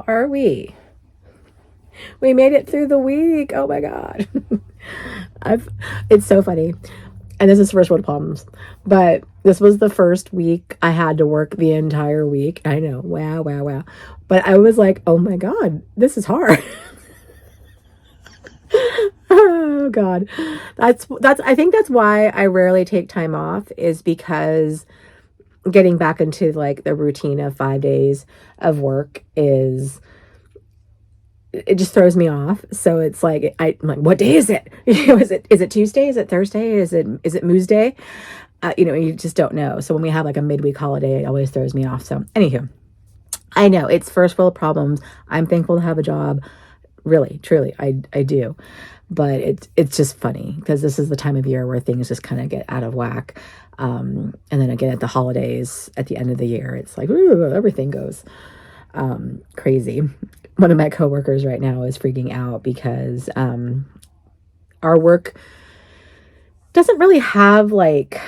are we? We made it through the week. Oh my God. It's so funny. And this is first world problems. But this was the first week I had to work the entire week. I know. Wow, wow, wow. But I was like, oh my God, this is hard. Oh God. I think that's why I rarely take time off, is because getting back into like the routine of 5 days of work it just throws me off. So it's like I'm like, what day is it? Is it Tuesday? Is it Thursday? Is it Moose Day? You just don't know. So when we have like a midweek holiday, it always throws me off. So anywho, I know it's first world problems. I'm thankful to have a job. Really, truly, I do. But it's just funny because this is the time of year where things just kind of get out of whack. And then again at the holidays, at the end of the year, it's like, ooh, everything goes crazy. One of my coworkers right now is freaking out because our work doesn't really have like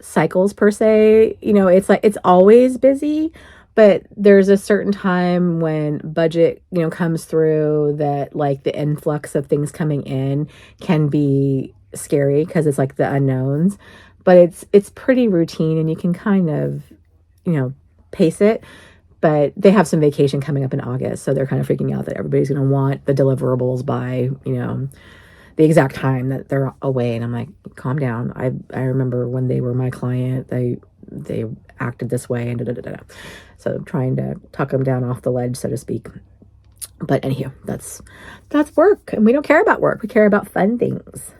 cycles per se. It's like it's always busy, but there's a certain time when budget, comes through that like the influx of things coming in can be scary because it's like the unknowns, but it's pretty routine and you can kind of, pace it. But they have some vacation coming up in August, so they're kind of freaking out that everybody's going to want the deliverables by, the exact time that they're away. And I'm like, calm down. I remember when they were my client, they acted this way and da-da-da-da. So I'm trying to tuck them down off the ledge, so to speak. But anyhow, that's work, and we don't care about work. We care about fun things.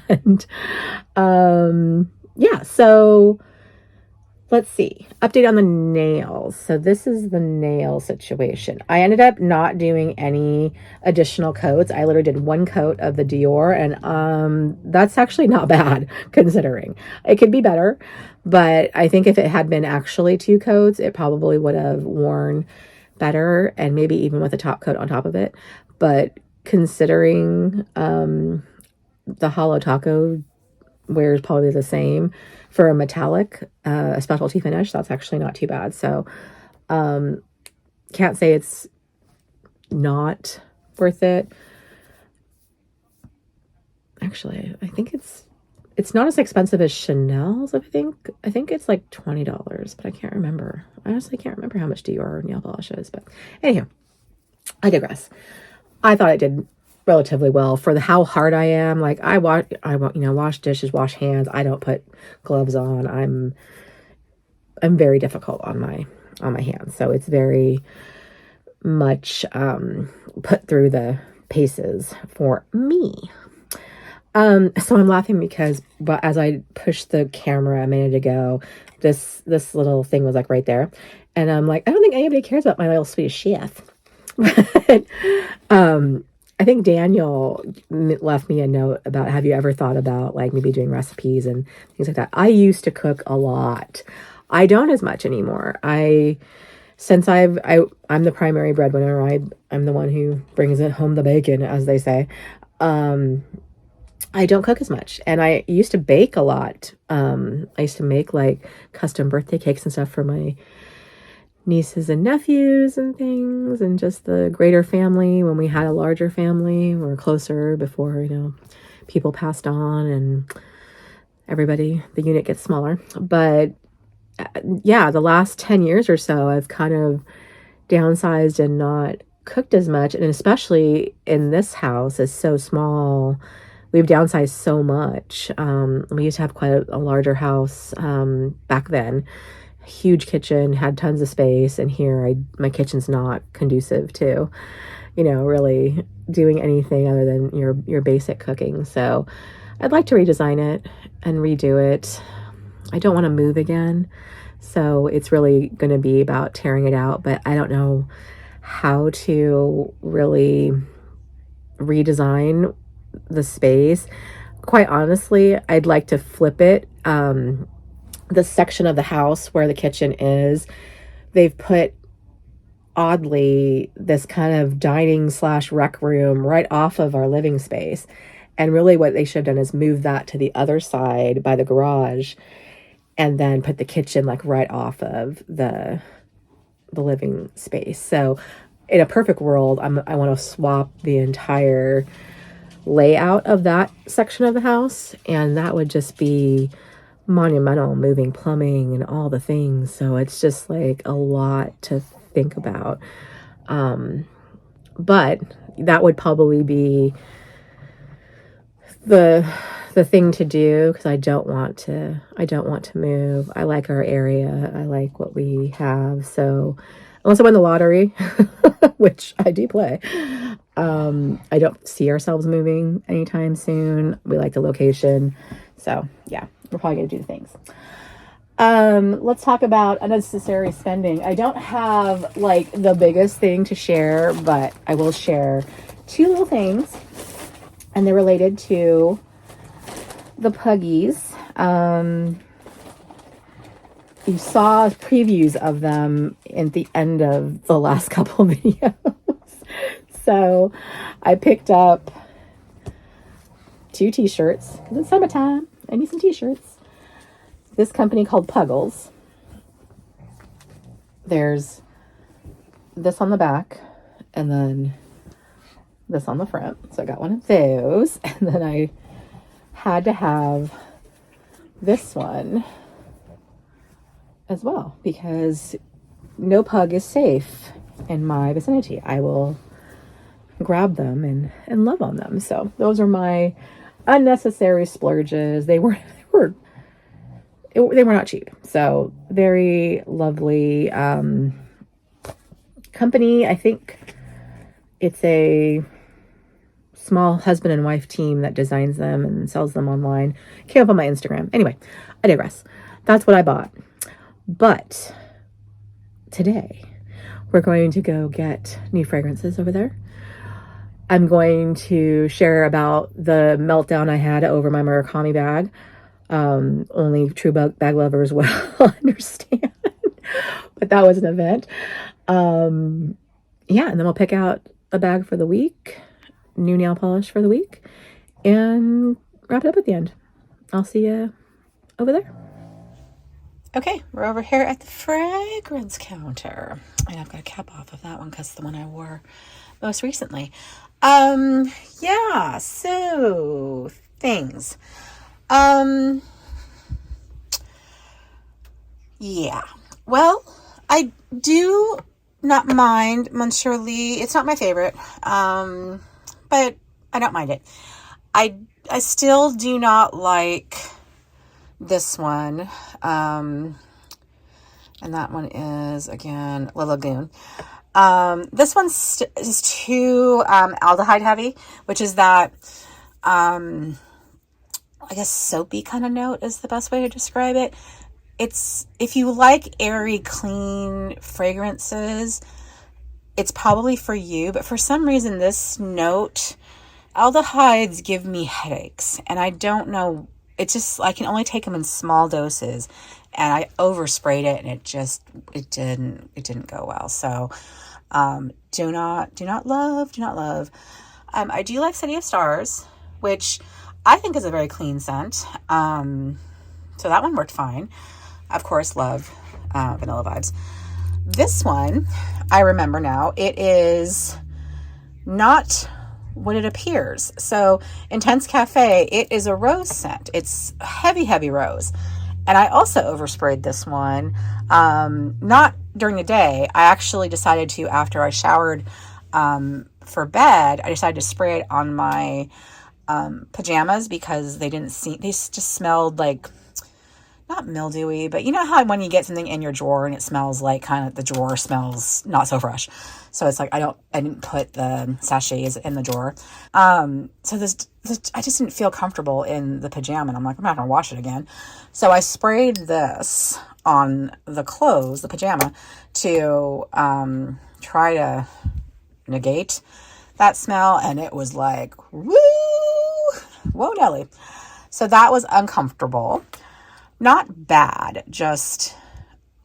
And yeah, so let's see. Update on the nails. So this is the nail situation. I ended up not doing any additional coats. I literally did one coat of the DIOR, and that's actually not bad considering. It could be better, but I think if it had been actually 2 coats, it probably would have worn better, and maybe even with a top coat on top of it. But considering the hollow taco wears probably the same for a metallic, a specialty finish, that's actually not too bad. So can't say it's not worth it. Actually, I think it's not as expensive as Chanel's. I think it's like $20, but I can't remember. I honestly can't remember how much DIOR nail polish is. But anyhow, I digress. I thought it did relatively well for how hard I am. Like I wash dishes, wash hands. I don't put gloves on. I'm very difficult on my hands. So it's very much put through the paces for me. So I'm laughing because as I pushed the camera a minute ago, this little thing was like right there. And I'm like, I don't think anybody cares about my little Swedish chef. But I think Daniel left me a note about, have you ever thought about like maybe doing recipes and things like that? I used to cook a lot. I don't as much anymore. Since I'm the primary breadwinner, I'm the one who brings it home the bacon, as they say. I don't cook as much, and I used to bake a lot. I used to make like custom birthday cakes and stuff for my nieces and nephews and things, and just the greater family. When we had a larger family, we were closer before, people passed on and the unit gets smaller. But yeah, the last 10 years or so, I've kind of downsized and not cooked as much. And especially in this house, is so small. We've downsized so much. We used to have quite a larger house back then. Huge kitchen, had tons of space, and here my kitchen's not conducive to, really doing anything other than your basic cooking. So I'd like to redesign it and redo it. I don't want to move again, so it's really going to be about tearing it out, but I don't know how to really redesign the space. Quite honestly, I'd like to flip it. The section of the house where the kitchen is, they've put, oddly, this kind of dining / rec room right off of our living space. And really what they should have done is move that to the other side by the garage, and then put the kitchen like right off of the living space. So in a perfect world, I want to swap the entire layout of that section of the house, and that would just be monumental, moving plumbing and all the things. So it's just like a lot to think about. But that would probably be the thing to do, because I don't want to move. I like our area. I like what we have. So unless I win the lottery, which I do play, I don't see ourselves moving anytime soon. We like the location. So yeah, we're probably going to do the things. Let's talk about unnecessary spending. I don't have like the biggest thing to share, but I will share two little things, and they're related to the Puggies. You saw previews of them at the end of the last couple videos. So I picked up 2 t-shirts. It's summertime. I need some t-shirts. This company called Pugs. There's this on the back and then this on the front. So I got one of those. And then I had to have this one as well, because no pug is safe in my vicinity. I will grab them and love on them. So those are my unnecessary splurges. They were not cheap. So very lovely company. I think it's a small husband and wife team that designs them and sells them online. Came up on my Instagram. Anyway, I digress. That's what I bought. But today we're going to go get new fragrances over there. I'm going to share about the meltdown I had over my Murakami bag. Only true bag lovers will understand, but that was an event. Yeah, and then we'll pick out a bag for the week, new nail polish for the week, and wrap it up at the end. I'll see you over there. Okay, we're over here at the fragrance counter. And I've got a cap off of that one because it's the one I wore most recently. Yeah, so things. Yeah. Well, I do not mind Monsieur Lee. It's not my favorite. But I don't mind it. I still do not like this one. And that one is, again, La Lagoon. This one is too aldehyde heavy, which is that, I guess, soapy kind of note is the best way to describe it. It's, if you like airy, clean fragrances, it's probably for you. But for some reason, this note, aldehydes give me headaches. And I don't know. It's just, I can only take them in small doses, and I oversprayed it, and it didn't go well. So, do not love. I do like City of Stars, which I think is a very clean scent. So that one worked fine. Of course, love, vanilla vibes. This one, I remember now, it is not what it appears. So Intense Cafe, it is a rose scent. It's heavy rose. And I also oversprayed this one, not during the day. I actually decided to, after I showered for bed, I decided to spray it on my pajamas, because they just smelled like, not mildewy, but you know how when you get something in your drawer and it smells like, kind of, the drawer smells not so fresh. So it's like, I didn't put the sachets in the drawer. So this I just didn't feel comfortable in the pajama. And I'm like, I'm not going to wash it again. So I sprayed this on the clothes, the pajama, to try to negate that smell. And it was like, whoa, Nelly. So that was uncomfortable. Not bad, just,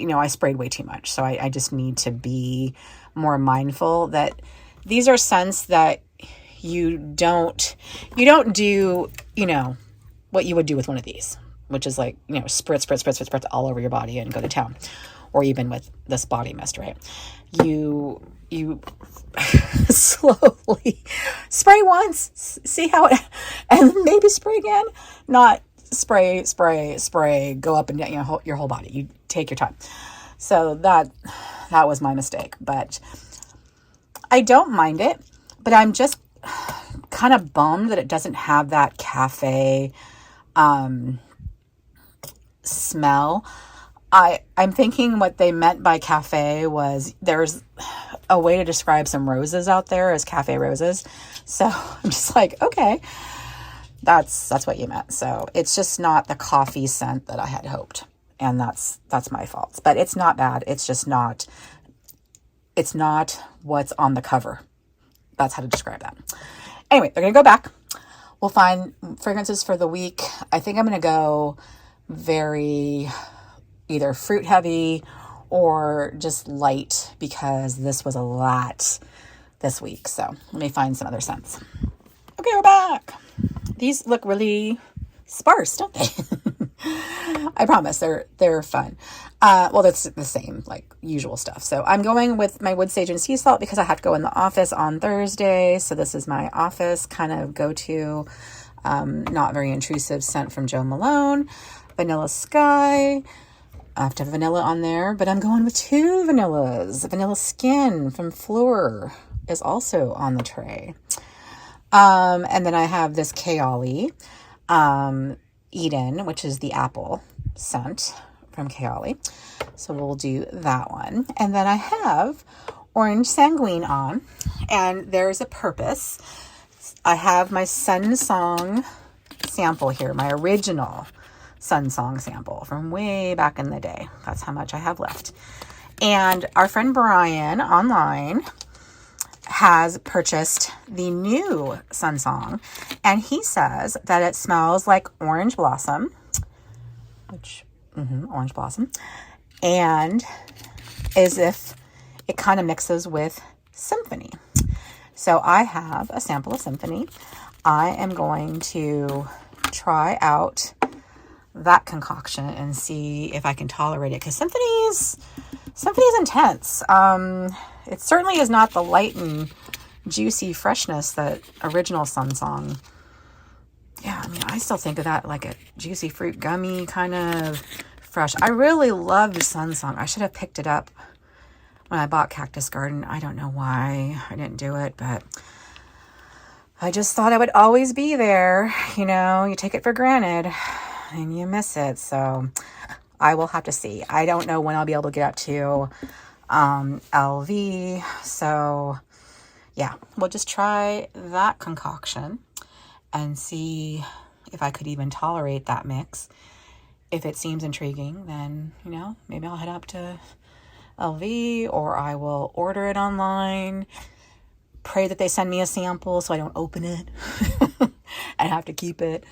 I sprayed way too much. So I just need to be more mindful that these are scents that you don't do, what you would do with one of these, which is like, spritz all over your body and go to town. or even with this body mist, right? You slowly spray once, see how it, and maybe spray again, not spray, go up and down, your whole body. You take your time. So that was my mistake, but I don't mind it, but I'm just kind of bummed that it doesn't have that cafe smell. I'm thinking what they meant by cafe was there's a way to describe some roses out there as cafe roses. So I'm just like, okay, that's what you meant. So it's just not the coffee scent that I had hoped. And that's my fault. But it's not bad. It's just not, it's not what's on the cover. That's how to describe that. Anyway, they're going to go back. We'll find fragrances for the week. I think I'm going to go very either fruit heavy or just light because this was a lot this week. So let me find some other scents. Okay, we're back. These look really sparse, don't they? I promise they're fun. Well, that's the same, like usual stuff. So I'm going with my wood sage and sea salt because I have to go in the office on Thursday. So this is my office kind of go-to, not very intrusive scent from Jo Malone. Vanilla Sky. I have to have vanilla on there, but I'm going with 2 vanillas. Vanilla Skin from Phlur is also on the tray. And then I have this Kayali EDEN, which is the apple scent from Kayali. So we'll do that one. And then I have Orange Sanguine on, and there's a purpose. I have my Sun Song sample here, my original Sun Song sample from way back in the day. That's how much I have left. And our friend Brian online has purchased the new Sun Song, and he says that it smells like orange blossom, which orange blossom, and as if it kind of mixes with Symphony. So I have a sample of Symphony. I am going to try out that concoction and see if I can tolerate it, because Symphony's intense. It certainly is not the light and juicy freshness that original Sun Song. Yeah, I mean, I still think of that like a juicy fruit gummy kind of fresh. I really loved Sun Song. I should have picked it up when I bought Cactus Garden. I don't know why I didn't do it, but I just thought it would always be there. You know, you take it for granted and you miss it. So I will have to see. I don't know when I'll be able to get up to LV. So yeah, we'll just try that concoction and see if I could even tolerate that mix. If it seems intriguing, then, you know, maybe I'll head up to LV, or I will order it online, pray that they send me a sample so I don't open it and have to keep it.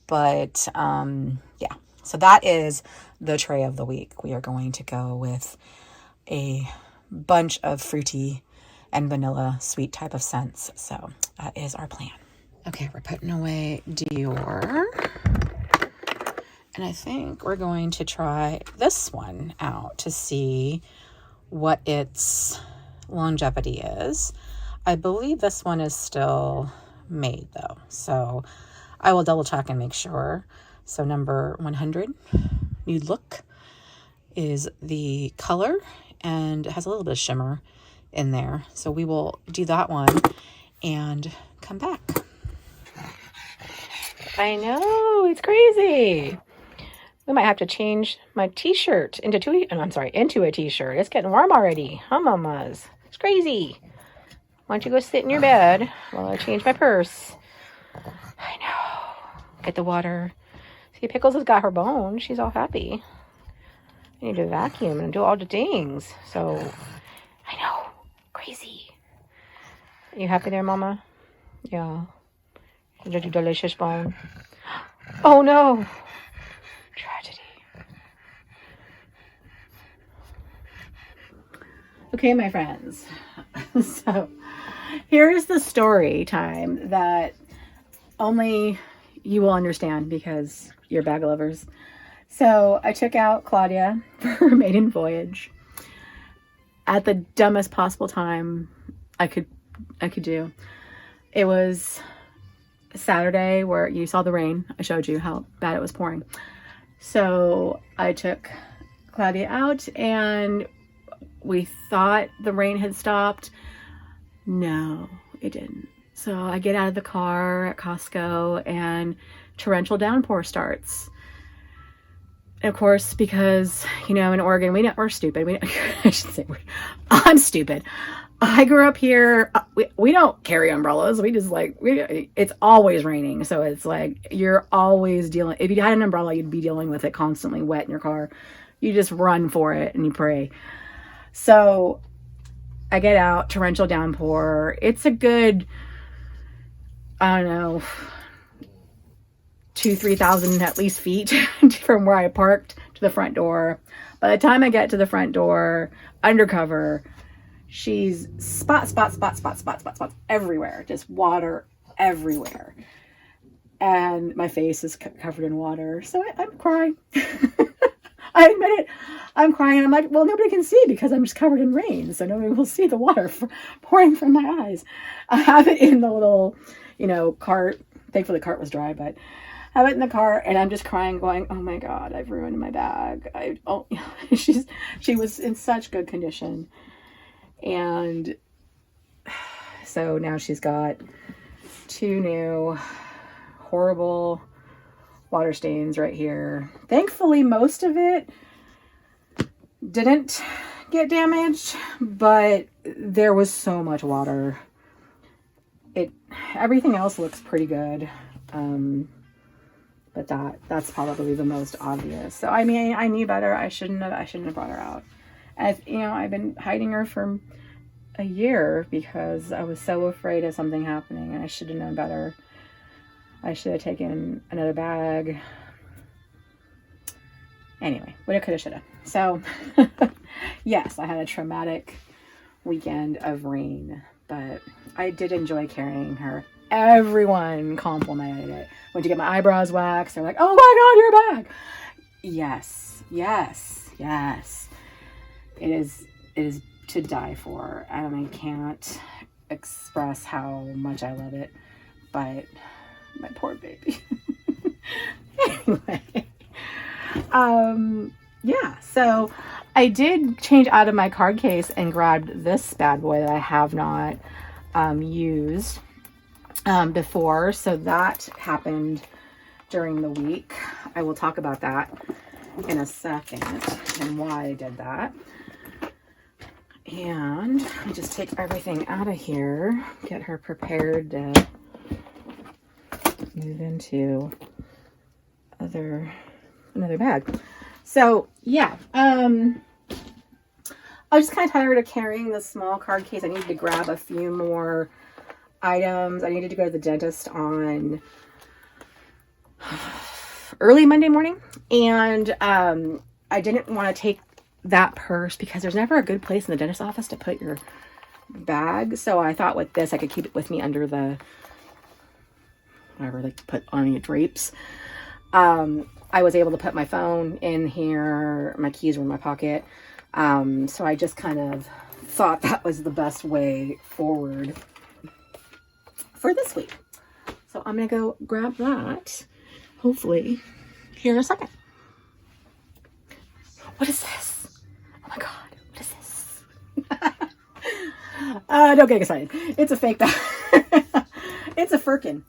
But yeah, so that is the tray of the week. We are going to go with a bunch of fruity and vanilla sweet type of scents. So that is our plan. Okay, we're putting away DIOR. And I think we're going to try this one out to see what its longevity is. I believe this one is still made though. So I will double check and make sure. So number 100, Nude Look, is the color, and it has a little bit of shimmer in there. So we will do that one and come back. I know, it's crazy. We might have to change my t-shirt into a t-shirt. It's getting warm already. Huh, mamas? It's crazy. Why don't you go sit in your bed while I change my purse? I know. Get the water. See, Pickles has got her bone. She's all happy. I need to vacuum and do all the things. So, I know. Crazy. Are you happy there, Mama? Yeah. Did you delicious bone? Oh, no. Tragedy. Okay, my friends. So here is the story time that only you will understand because you're bag lovers. So I took out Claudia for her maiden voyage at the dumbest possible time I could do. It was Saturday where you saw the rain. I showed you how bad it was pouring. So I took Claudia out and we thought the rain had stopped. No, it didn't. So I get out of the car at Costco and torrential downpour starts. And of course, because, you know, in Oregon, we're stupid. I should say, I'm stupid. I grew up here. We don't carry umbrellas. We just it's always raining. So it's like, you're always dealing. If you had an umbrella, you'd be dealing with it constantly wet in your car. You just run for it and you pray. So I get out, torrential downpour. It's a good, I don't know, 2,000-3,000 at least feet from where I parked to the front door. By the time I get to the front door, undercover, she's spots everywhere, just water everywhere. And my face is covered in water. So I'm crying. I admit it. I'm crying. I'm like, well, nobody can see because I'm just covered in rain. So nobody will see the water pouring from my eyes. I have it in the little, you know, cart. Thankfully the cart was dry, but I have it in the car and I'm just crying going, oh my God, I've ruined my bag. She was in such good condition. And so now she's got 2 new horrible water stains right here. Thankfully, most of it didn't get damaged, but there was so much water. Everything else looks pretty good. But that's probably the most obvious. So I mean, I knew better. I shouldn't have brought her out. As you know, I've been hiding her for a year because I was so afraid of something happening, and I should have known better. I should have taken another bag. Anyway, woulda, coulda, shoulda. So yes, I had a traumatic weekend of rain, but I did enjoy carrying her. Everyone complimented it. Went to get my eyebrows waxed. They're like, oh my God, your bag. Yes, yes, yes. It is to die for. I can't express how much I love it, but my poor baby. Anyway, yeah, so I did change out of my card case and grabbed this bad boy that I have not used before. So that happened during the week. I will talk about that in a second and why I did that. And I just take everything out of here, get her prepared to move into another bag. So yeah, I was just kind of tired of carrying this small card case. I needed to grab a few more items. I needed to go to the dentist on early Monday morning, and I didn't want to take that purse because there's never a good place in the dentist office to put your bag. So I thought with this I could keep it with me under the whatever, like put on your drapes. I was able to put my phone in here. My keys were in my pocket. So I just kind of thought that was the best way forward for this week. So I'm going to go grab that, hopefully, here in a second. What is this? Oh my God, what is this? Don't get excited. It's a fake bag. It's a firkin.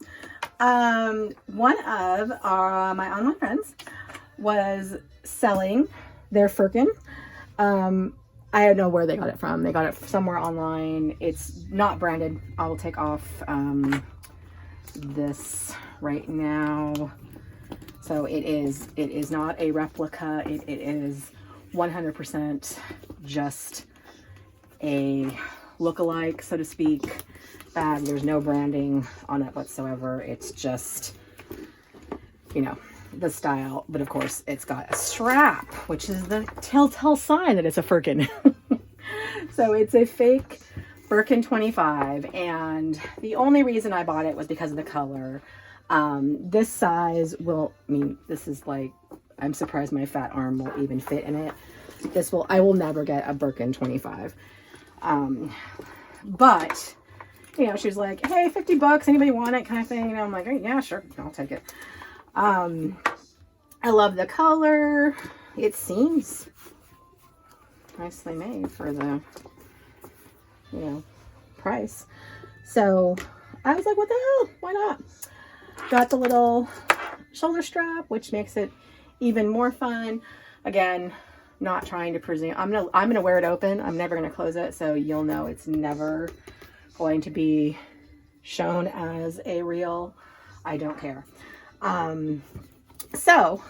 One of my online friends was selling their firkin. I don't know where they got it from. They got it somewhere online. It's not branded. I will take off this right now. So it is not a replica. It is 100% just a lookalike, so to speak, bag. There's no branding on it whatsoever. It's just, you know, the style. But of course, it's got a strap, which is the telltale sign that it's a firkin. So it's a fake Birkin 25, and the only reason I bought it was because of the color. This size will, I mean, this is like I'm surprised my fat arm will even fit in it. I will never get a Birkin 25. But, you know, she was like, hey, $50, anybody want it kind of thing. And I'm like, oh, yeah, sure, I'll take it. I love the color. It seems nicely made for the, you know, price. So I was like, what the hell? Why not? Got the little shoulder strap, which makes it even more fun. Again, not trying to presume. I'm gonna wear it open. I'm never gonna close it, so you'll know it's never going to be shown as a reel. I don't care. So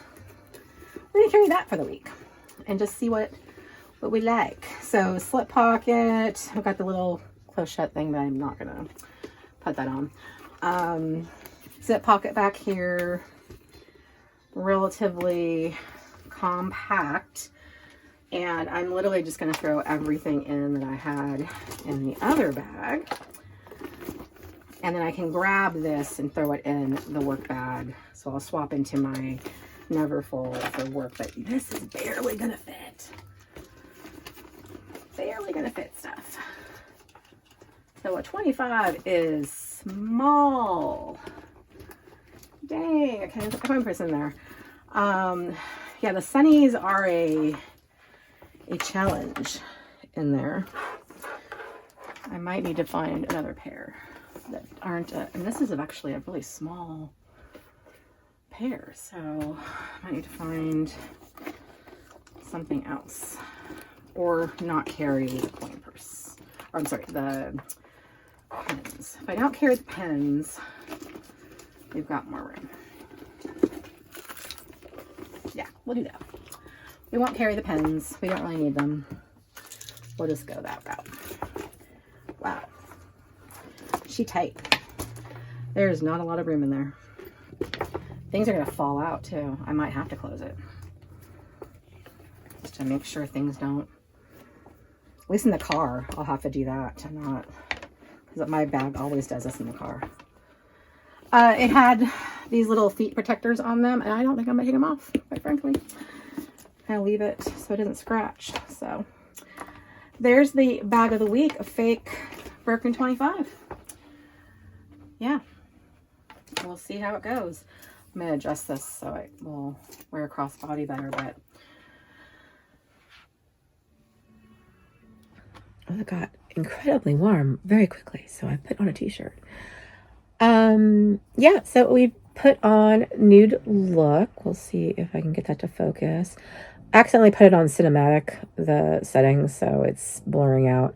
we're gonna carry that for the week and just see what we like. So slip pocket. I've got the little close shut thing, but I'm not gonna put that on. Zip pocket back here, relatively compact, and I'm literally just going to throw everything in that I had in the other bag, and then I can grab this and throw it in the work bag. So I'll swap into my Neverfull for work, but this is barely going to fit. Barely going to fit stuff. So a 25 is small. Dang, I can't put the Pampers in there. Yeah, the sunnies are a challenge in there. I might need to find another pair that aren't, and this is actually a really small pair, so I need to find something else, or not carry the coin purse, or I'm sorry, the pens. If I don't carry the pens, we've got more room. Yeah, we'll do that. We won't carry the pens. We don't really need them. We'll just go that route. Wow. She tight. There's not a lot of room in there. Things are going to fall out too. I might have to close it. Just to make sure things don't. At least in the car, I'll have to do that. I'm not, because my bag always does this in the car. It had these little feet protectors on them, and I don't think I'm gonna take them off, quite frankly. I'll leave it so it doesn't scratch. So there's the bag of the week, a fake Birkin 25. Yeah, we'll see how it goes. I'm gonna adjust this so it will wear a crossbody better, but oh, it got incredibly warm very quickly, so I put on a t-shirt. Yeah, so we put on Nude Look. We'll see if I can get that to focus. I accidentally put it on cinematic, the settings, so it's blurring out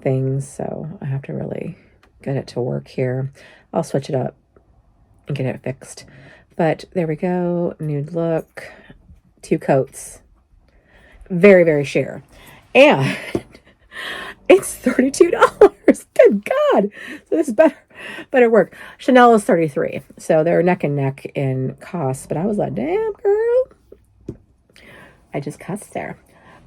things, so I have to really get it to work here. I'll switch it up and get it fixed. But there we go, Nude Look, 2 coats. Very, very sheer. And it's $32. Good God. So this is better work. Chanel is $33. So they're neck and neck in cost. But I was like, damn, girl. I just cussed there.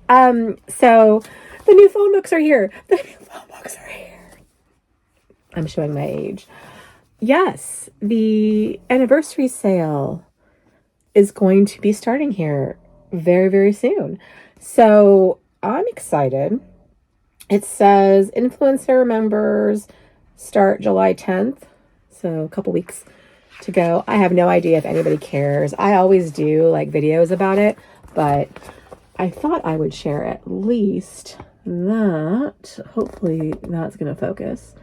So the new phone books are here. The new phone books are here. I'm showing my age. Yes, the anniversary sale is going to be starting here very, very soon. So I'm excited. It says influencer members start July 10th. So a couple weeks to go. I have no idea if anybody cares. I always do like videos about it, but I thought I would share at least that. Hopefully that's going to focus.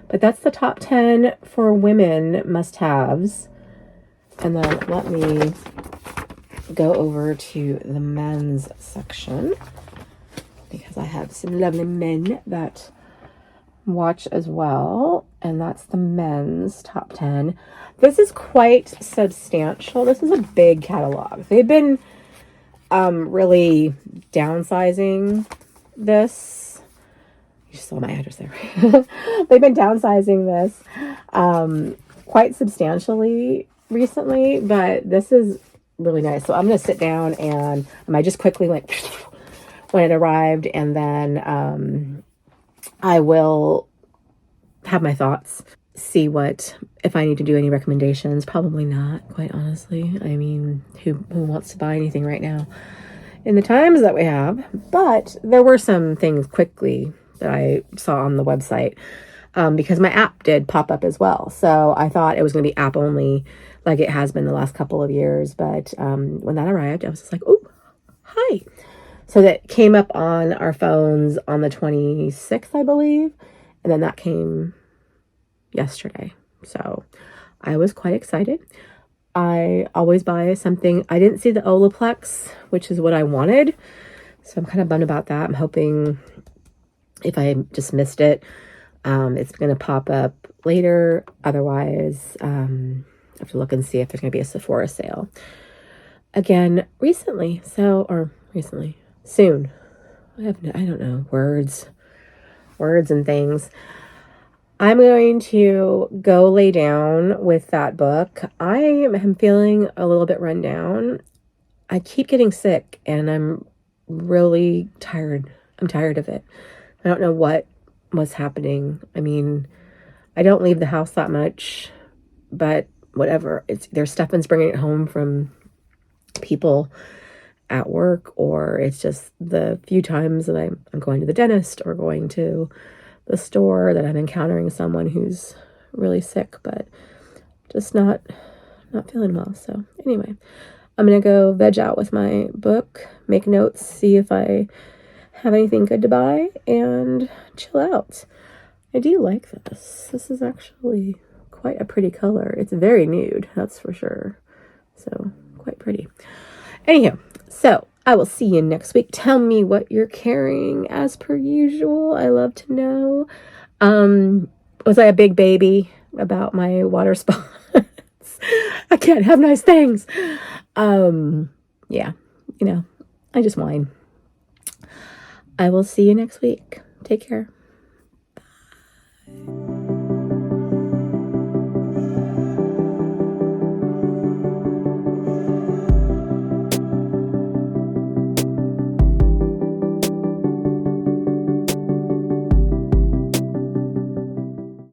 But that's the top 10 for women must-haves. And then let me go over to the men's section, because I have some lovely men that watch as well. And that's the men's top 10. This is quite substantial. This is a big catalog. They've been really downsizing this. You just saw my address there. They've been downsizing this quite substantially recently, but this is really nice. So I'm going to sit down and I just quickly went when it arrived, and then I will have my thoughts. see if I need to do any recommendations. Probably not, quite honestly. I mean, who wants to buy anything right now in the times that we have? But there were some things quickly that I saw on the website, because my app did pop up as well. So I thought it was going to be app only, like it has been the last couple of years. But when that arrived, I was just like, oh, hi. So that came up on our phones on the 26th, I believe. And then that came yesterday. So I was quite excited. I always buy something. I didn't see the Olaplex, which is what I wanted. So I'm kind of bummed about that. I'm hoping, if I just missed it, it's going to pop up later. Otherwise, I have to look and see if there's going to be a Sephora sale again soon. I don't know, words and things. I'm going to go lay down with that book. I am feeling a little bit run down. I keep getting sick and I'm really tired. I'm tired of it. I don't know what was happening. I mean, I don't leave the house that much, but whatever. There's Stefan's bringing it home from people at work, or it's just the few times that I'm going to the dentist or going to the store that I'm encountering someone who's really sick, but just not feeling well. So anyway, I'm gonna go veg out with my book, make notes, see if I have anything good to buy, and chill out. I do like this. This is actually quite a pretty color. It's very nude, that's for sure. So quite pretty. Anyhow, so I will see you next week. Tell me what you're carrying as per usual. I love to know. Was I a big baby about my water spots? I can't have nice things. Yeah, I just whine. I will see you next week. Take care.